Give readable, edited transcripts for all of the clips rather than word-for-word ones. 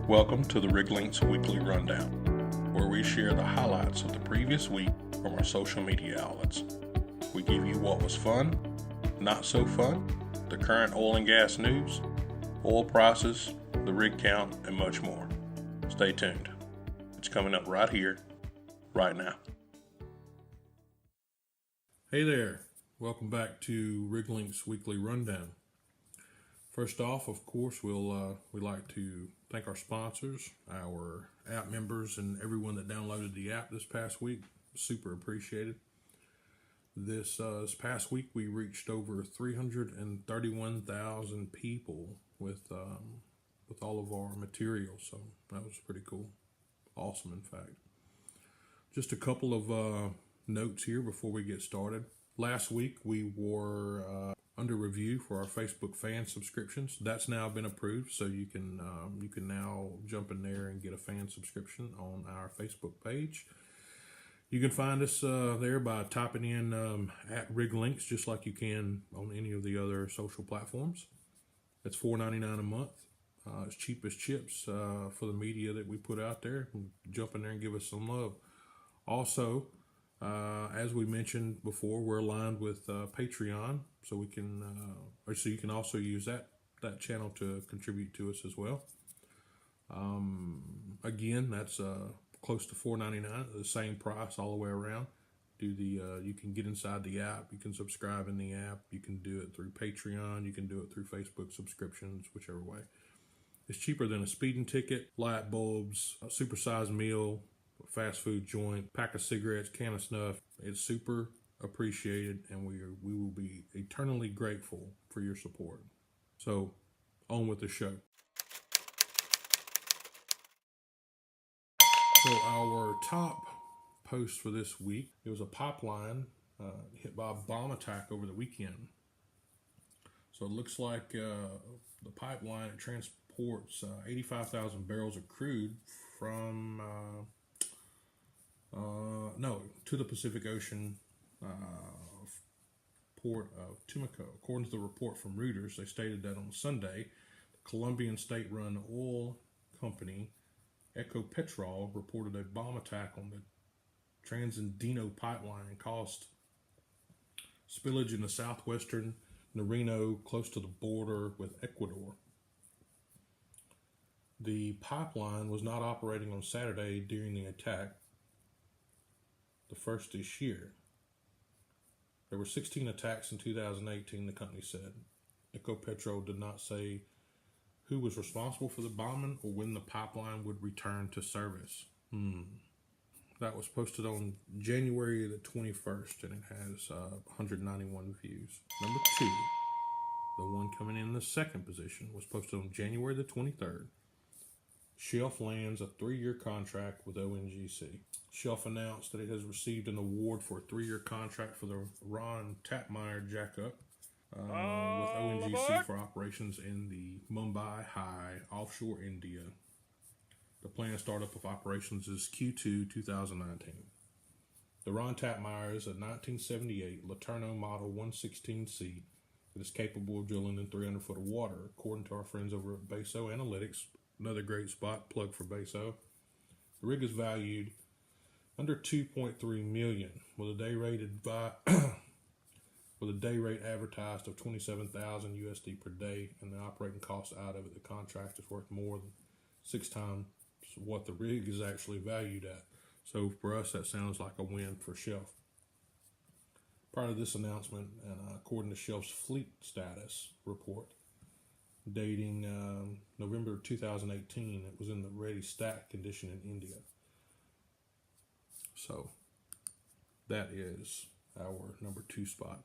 Welcome to the Lynx Weekly Rundown, where we share the highlights of the previous week from our social media outlets. We give you what was fun, not so fun, the current oil and gas news, oil prices, the rig count, and much more. Stay tuned. It's coming up right here, right now. Hey there. Welcome back to Lynx Weekly Rundown. First off, of course, we'd like to thank our sponsors, our app members, and everyone that downloaded the app this past week. Super appreciated. This past week, we reached over 331,000 people with all of our material, so that was pretty cool. Awesome, in fact. Just a couple of notes here before we get started. Last week, we were under review for our Facebook fan subscriptions. That's now been approved, so you can now jump in there and get a fan subscription on our Facebook page. You can find us there by typing in @RigLinks, just like you can on any of the other social platforms. It's $4.99 a month. It's cheap as chips for the media that we put out there. Jump in there and give us some love. Also, as we mentioned before, we're aligned with Patreon, so we can, so you can also use that channel to contribute to us as well. Again, that's close to $4.99, the same price all the way around. You can get inside the app, you can subscribe in the app, you can do it through Patreon, you can do it through Facebook subscriptions, whichever way. It's cheaper than a speeding ticket, light bulbs, a supersized meal, fast food joint, pack of cigarettes, can of snuff. It's super appreciated, and we will be eternally grateful for your support. So, on with the show. So our top post for this week, it was a pipeline hit by a bomb attack over the weekend. So it looks like the pipeline transports 85,000 barrels of crude from to the Pacific Ocean port of Tumaco. According to the report from Reuters, they stated that on Sunday, the Colombian state-run oil company Ecopetrol reported a bomb attack on the Transandino pipeline and caused spillage in the southwestern Nariño, close to the border with Ecuador. The pipeline was not operating on Saturday during the attack, the first this year. There were 16 attacks in 2018, the company said. Ecopetrol did not say who was responsible for the bombing or when the pipeline would return to service. That was posted on January the 21st, and it has 191 views. Number 2, the one coming in the second position, was posted on January the 23rd. Shelf lands a 3-year contract with ONGC. Shelf announced that it has received an award for a 3-year contract for the Ron Tapmeyer jackup with ONGC for operations in the Mumbai High, offshore India. The planned startup of operations is Q2 2019. The Ron Tapmeyer is a 1978 Laterno Model 116C that is capable of drilling in 300 foot of water, according to our friends over at Baso Analytics. Another great spot plug for Baso. The rig is valued under $2.3 million, with a day rate advertised of $27,000 USD per day, and the operating costs out of it. The contract is worth more than 6 times what the rig is actually valued at. So for us, that sounds like a win for Shelf. Prior to this announcement, and according to Shelf's fleet status report, dating November 2018, it was in the ready stack condition in India. So that is our number 2 spot.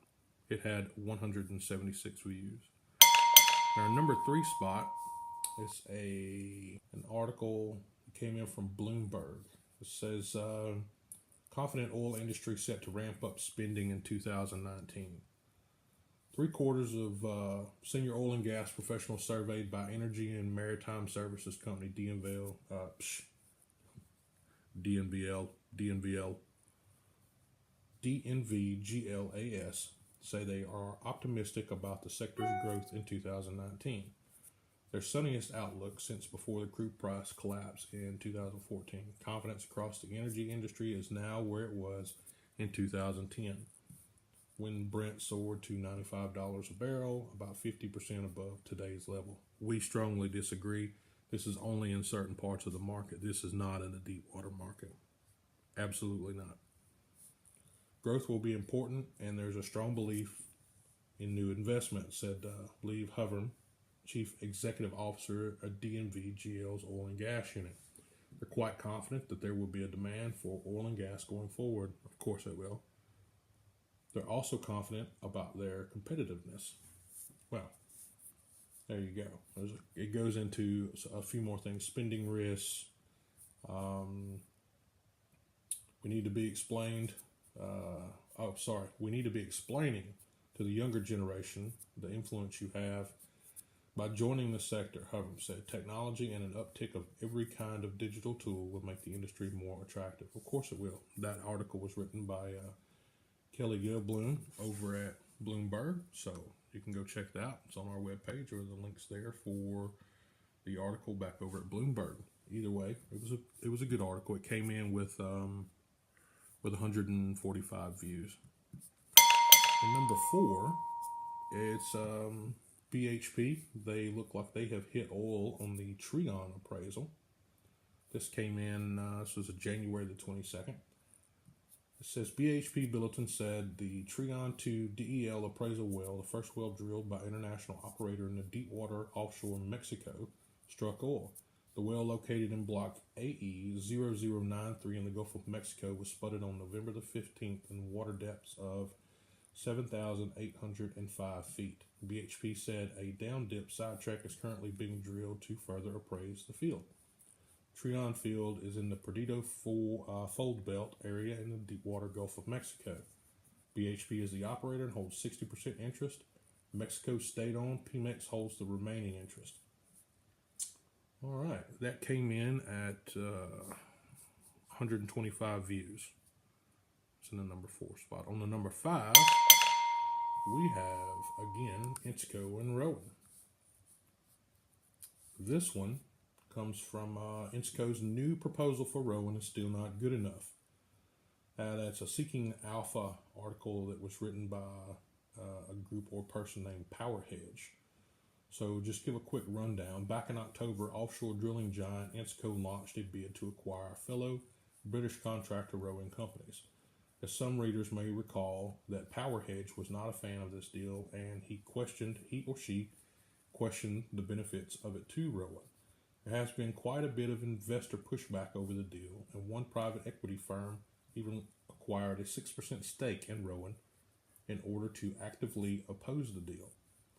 It had 176 views. And our number 3 spot is an article that came in from Bloomberg. It says, confident oil industry set to ramp up spending in 2019. 3/4 of senior oil and gas professionals surveyed by Energy and Maritime Services Company DNVGLAS say they are optimistic about the sector's growth in 2019. their sunniest outlook since before the crude price collapse in 2014. Confidence across the energy industry is now where it was in 2010, when Brent soared to $95 a barrel, about 50% above today's level. We strongly disagree. This is only in certain parts of the market. This is not in the deep water market. Absolutely not. Growth will be important, and there's a strong belief in new investment, said Leave Hovern, Chief Executive Officer of DNV GL's oil and gas unit. They're quite confident that there will be a demand for oil and gas going forward. Of course it will. They're also confident about their competitiveness. Well, there you go. It goes into a few more things. Spending risks. We need to be explained. We need to be explaining to the younger generation the influence you have by joining the sector. Hovern said, technology and an uptick of every kind of digital tool will make the industry more attractive. Of course it will. That article was written by Kelly Gilbloom over at Bloomberg, so you can go check that out. It's on our webpage, or the link's there for the article back over at Bloomberg. Either way, it was a good article. It came in with 145 views. And number 4, it's BHP. They look like they have hit oil on the Trion appraisal. This came in, this was January the 22nd. It says BHP Bulletin said the Trion 2 DEL appraisal well, the first well drilled by international operator in the deep water offshore Mexico, struck oil. The well, located in block AE 0093 in the Gulf of Mexico, was spudded on November the 15th in water depths of 7,805 feet. BHP said a down-dip sidetrack is currently being drilled to further appraise the field. Trion Field is in the Perdido Fold Belt area in the deepwater Gulf of Mexico. BHP is the operator and holds 60% interest. Mexico state-owned Pemex holds the remaining interest. All right, that came in at 125 views. It's in the number 4 spot. On the number 5, we have, again, Insco and Rowan. This one comes from Insco's new proposal for Rowan is still not good enough. That's a Seeking Alpha article that was written by a group or person named Power Hedge. So just give a quick rundown. Back in October, offshore drilling giant Insco launched a bid to acquire fellow British contractor Rowan companies. As some readers may recall, that Power Hedge was not a fan of this deal, and he or she questioned the benefits of it to Rowan. There has been quite a bit of investor pushback over the deal, and one private equity firm even acquired a 6% stake in Rowan in order to actively oppose the deal.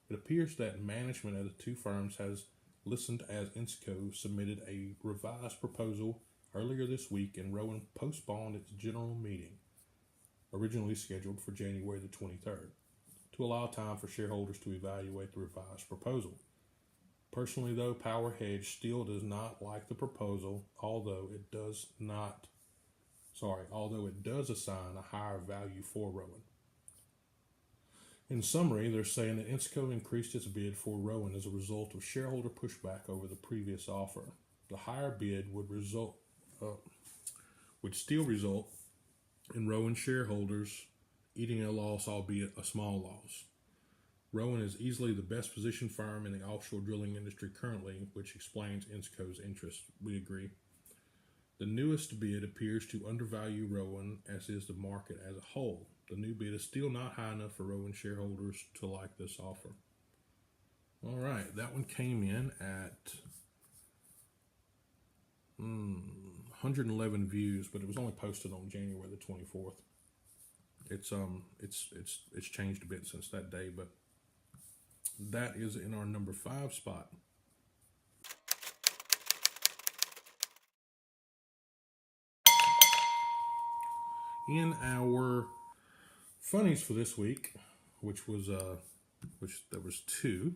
It appears that management of the two firms has listened as Insco submitted a revised proposal earlier this week, and Rowan postponed its general meeting, originally scheduled for January the 23rd, to allow time for shareholders to evaluate the revised proposal. Personally, though, Power Hedge still does not like the proposal, although it does assign a higher value for Rowan. In summary, they're saying that Insco increased its bid for Rowan as a result of shareholder pushback over the previous offer. The higher bid would still result in Rowan shareholders eating a loss, albeit a small loss. Rowan is easily the best positioned firm in the offshore drilling industry currently, which explains Insco's interest. We agree. The newest bid appears to undervalue Rowan, as is the market as a whole. The new bid is still not high enough for Rowan shareholders to like this offer. All right, that one came in at 111 views, but it was only posted on January the 24th. It's changed a bit since that day, but that is in our number 5 spot. In our funnies for this week, which there was 2.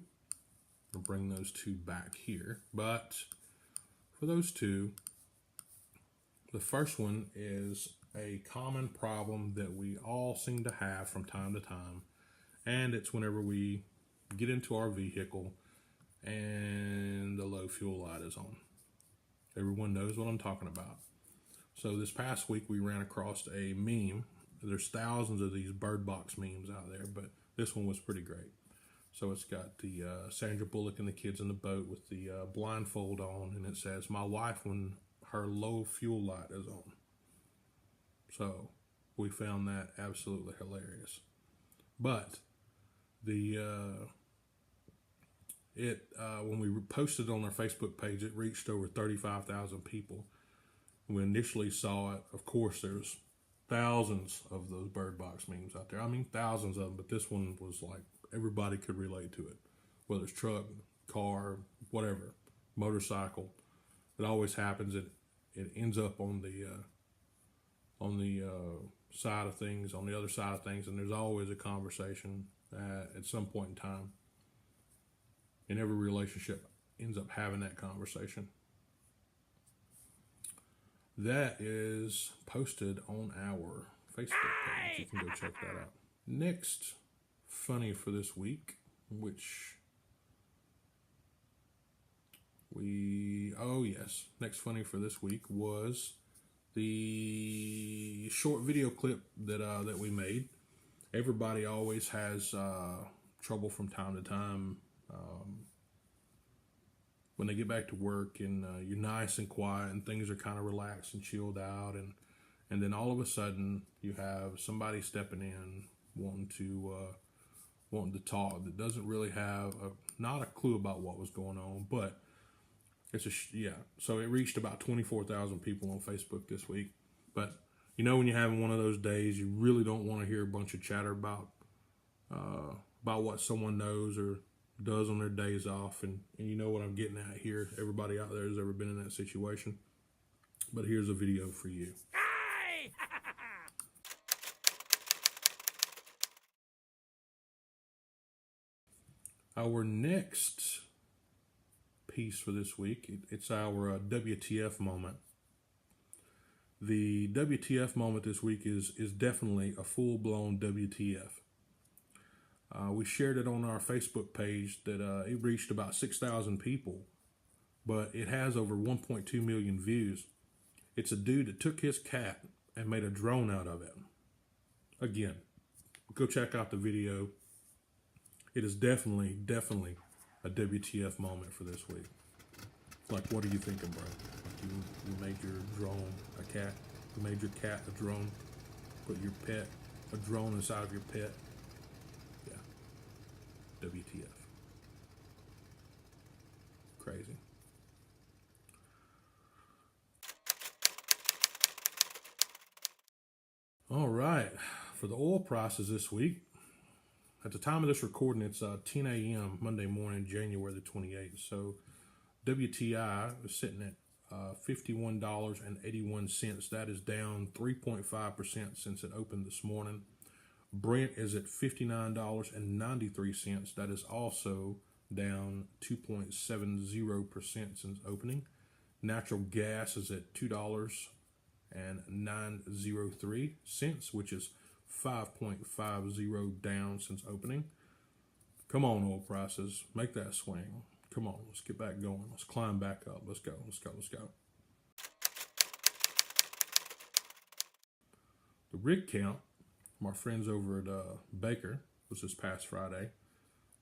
I'll bring those 2 back here, but for those 2, the first one is a common problem that we all seem to have from time to time, and it's whenever we get into our vehicle and the low fuel light is on. Everyone knows what I'm talking about. So this past week we ran across a meme. There's thousands of these bird box memes out there, but this one was pretty great. So it's got the Sandra Bullock and the kids in the boat with the blindfold on, and it says, "My wife when her low fuel light is on." So we found that absolutely hilarious. But the when we posted it on our Facebook page, it reached over 35,000 people. When we initially saw it, of course, there's thousands of those bird box memes out there. I mean, thousands of them, but this one was like everybody could relate to it, whether it's truck, car, whatever, motorcycle. It always happens. It ends up on the side of things, on the other side of things, and there's always a conversation at some point in time. In every relationship ends up having that conversation. That is posted on our Facebook page. You can go check that out. Next funny for this week, next funny for this week was the short video clip that we made. Everybody always has trouble from time to time when they get back to work and you're nice and quiet and things are kind of relaxed and chilled out, and then all of a sudden you have somebody stepping in wanting to talk that doesn't really have not a clue about what was going on, but so it reached about 24,000 people on Facebook this week. But you know, when you're having one of those days, you really don't want to hear a bunch of chatter about what someone knows or does on their days off, and you know what I'm getting at here. Everybody out there has ever been in that situation. But here's a video for you. Our next piece for this week, it's our WTF moment. The WTF moment this week is definitely a full-blown WTF. We shared it on our Facebook page that it reached about 6,000 people, but it has over 1.2 million views. It's a dude that took his cat and made a drone out of it. Again, go check out the video. It is definitely a WTF moment for this week. Like, what are you thinking, bro? Like you made your drone a cat. You made your cat a drone. Put your pet, a drone inside of your pet. Yeah. WTF. Crazy. All right. For the oil prices this week, at the time of this recording, it's 10 a.m. Monday morning, January the 28th. So WTI is sitting at $51.81. That is down 3.5% since it opened this morning. Brent is at $59.93. That is also down 2.70% since opening. Natural gas is at $2.903, which is 5.50 down since opening. Come on, oil prices, make that swing. Come on, let's get back going. Let's climb back up. Let's go. The rig count from our friends over at Baker was this past Friday.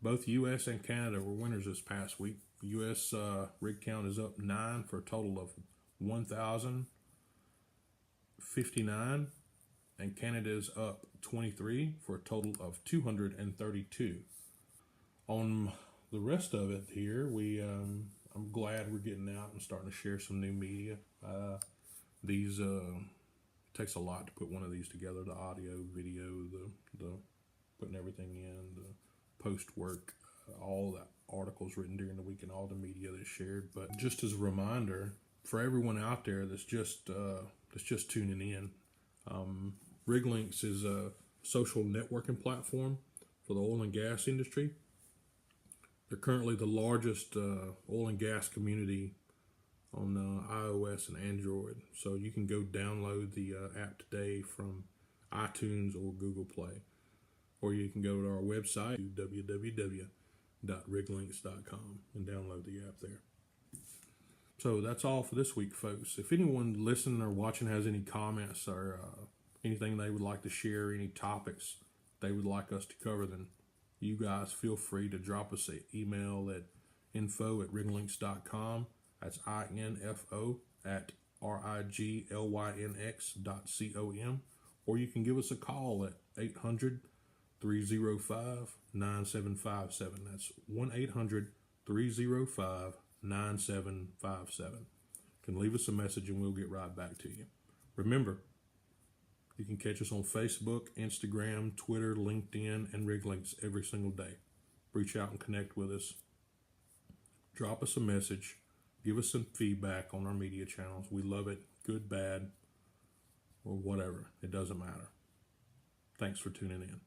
Both U.S. and Canada were winners this past week. U.S. rig count is up 9 for a total of 1,059, and Canada is up 23 for a total of 232. On the rest of it here, I'm glad we're getting out and starting to share some new media. These takes a lot to put one of these together: the audio, video, the putting everything in, the post work, all the articles written during the week, and all the media that's shared. But just as a reminder for everyone out there that's just tuning in, Lynx is a social networking platform for the oil and gas industry. They're currently the largest oil and gas community on iOS and Android. So you can go download the app today from iTunes or Google Play. Or you can go to our website, www.lynx.com, www.riglynx.com and download the app there. So that's all for this week, folks. If anyone listening or watching has any comments or anything they would like to share, any topics they would like us to cover, then you guys feel free to drop us an email at info@riglynx.com. That's info@riglynx.com. Or you can give us a call at 800-305-9757. That's 1-800-305-9757. You can leave us a message and we'll get right back to you. Remember, you can catch us on Facebook, Instagram, Twitter, LinkedIn, and Riglynx every single day. Reach out and connect with us. Drop us a message. Give us some feedback on our media channels. We love it, good, bad, or whatever. It doesn't matter. Thanks for tuning in.